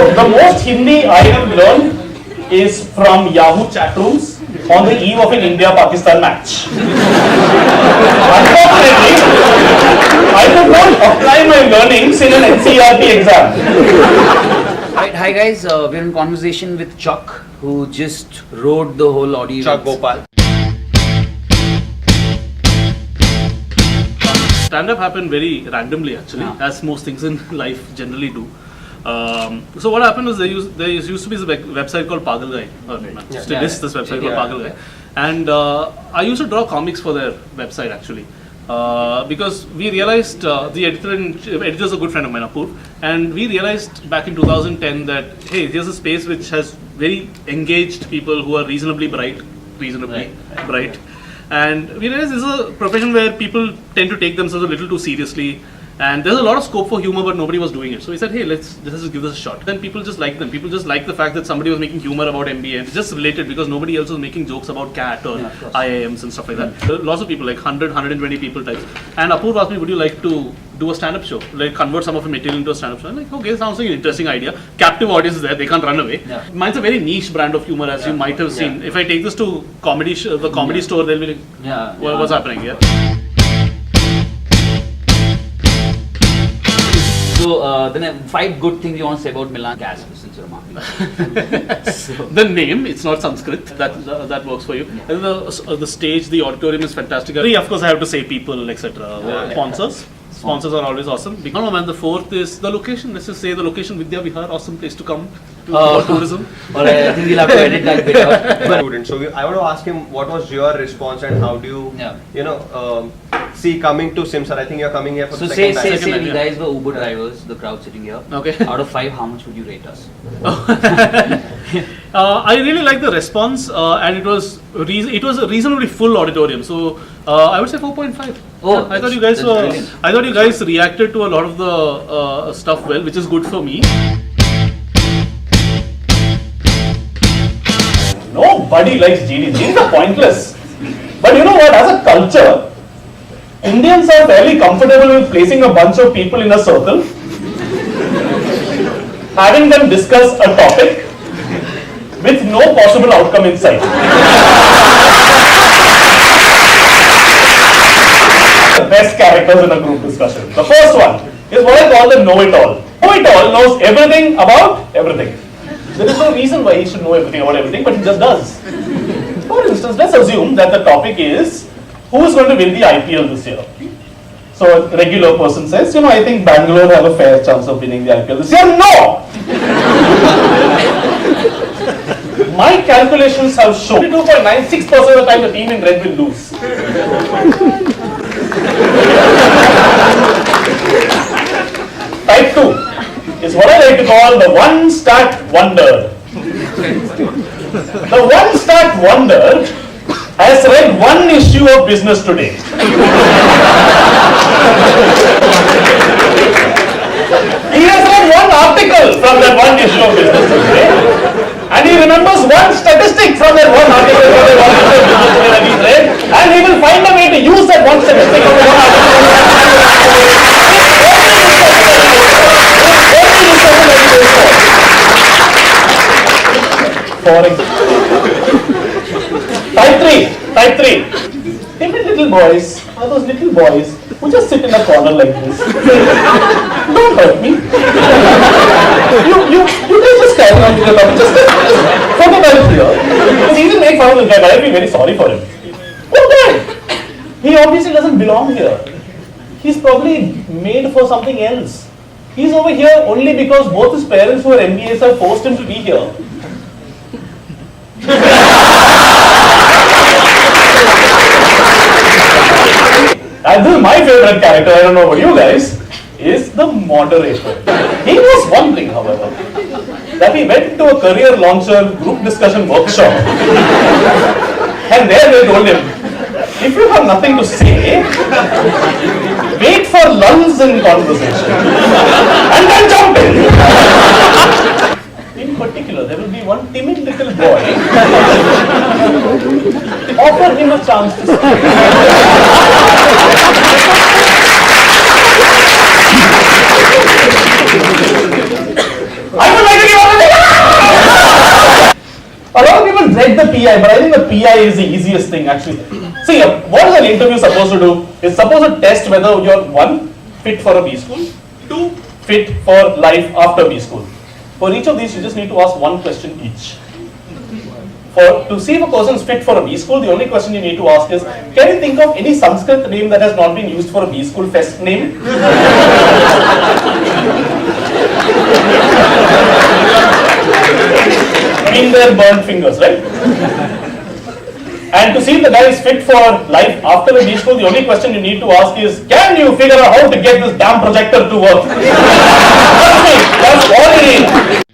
the most Hindi I have learned is from Yahoo chat rooms on the eve of an India-Pakistan match. Unfortunately, I could not apply my learnings in an NCERT exam. Right, hi guys, we're in conversation with Chuck, who just wrote the whole audio. Chuck Gopal. Stand-up happened very randomly actually, as most things in life generally do. So what happened was there used to be this website called Pagal Guy, still is this website called Pagal Guy, and I used to draw comics for their website actually, because we realized the editor is a good friend of mine, Apur, and we realized back in 2010 that hey, here's a space which has very engaged people who are reasonably bright, and we realized this is a profession where people tend to take themselves a little too seriously. And there's a lot of scope for humor, but nobody was doing it. So we said, hey, let's just give this a shot. Then people just liked them. People just liked the fact that somebody was making humor about MBA. It's just related because nobody else was making jokes about CAT or IIMs and stuff like that. Lots of people, like 100, 120 people types. And Apoor asked me, would you like to do a stand-up show? Like convert some of the material into a stand-up show? I'm like, okay, sounds like an interesting idea. Captive audience is there, they can't run away. Yeah. Mine's a very niche brand of humor, as you might have seen. If I take this to the comedy store, they'll be like, what's happening here? So, then 5 good things you want to say about Melange since you're marketing. The name, it's not Sanskrit, that works for you. Yeah. And the stage, the auditorium is fantastic. Of course, I have to say people, etc. Sponsors. Sponsors are always awesome. And the 4th is the location. Let's just say the location, Vidya Vihar, awesome place to come to tourism. Alright, I think we'll have to edit that bit out. So I want to ask him, what was your response and how do you, see coming to Simsar? I think you're coming here for the second time. Say we guys were Uber drivers, the crowd sitting here. Okay. Out of 5, how much would you rate us? I really like the response, and it was a reasonably full auditorium. So I would say 4.5. Oh, I thought you guys reacted to a lot of the stuff well, which is good for me. Nobody likes GDs. GDs are pointless. But you know what? As a culture, Indians are fairly comfortable with placing a bunch of people in a circle, having them discuss a topic with no possible outcome in sight. The best characters in a group discussion. The first one is what I call the know-it-all. Know-it-all knows everything about everything. There is no reason why he should know everything about everything, but he just does. For instance, let's assume that the topic is who is going to win the IPL this year. So a regular person says, I think Bangalore have a fair chance of winning the IPL this year. No! My calculations have shown 22.96% of the time the team in red will lose. Type 2 is what I like to call the one-stat wonder. The one-stat wonder has read one issue of Business Today. He has read one article from that one issue of Business Today, and he remembers one statistic from that one article from that one issue of Business Today that he's read, and he will find a way to use that one statistic from the one article. Type 3. Timid little boys are those little boys who just sit in a corner like this. Don't hurt me. You just carry on with the topic. Just photograph here. It's easy to make fun of this guy, but I'd be very sorry for him. What guy? He obviously doesn't belong here. He's probably made for something else. He's over here only because both his parents who are MBAs have forced him to be here. And this is my favorite character, I don't know about you guys, is the moderator. He was one thing, however, that he went to a career launcher group discussion workshop, and there they told him, if you have nothing to say, wait for lulls in conversation, and then jump in. In particular, there will be one timid little boy. Offer him a chance to speak. I would like to give PI, but I think the PI is the easiest thing actually. See, what is an interview supposed to do? It's supposed to test whether you're 1, fit for a B school, 2, fit for life after B school. For each of these, you just need to ask one question each. To see if a person is fit for a B school, the only question you need to ask is, can you think of any Sanskrit name that has not been used for a B school fest name? Been there, burnt fingers, right? And to see if the guy is fit for life after the B school, the only question you need to ask is, can you figure out how to get this damn projector to work? Trust me, that's all you need.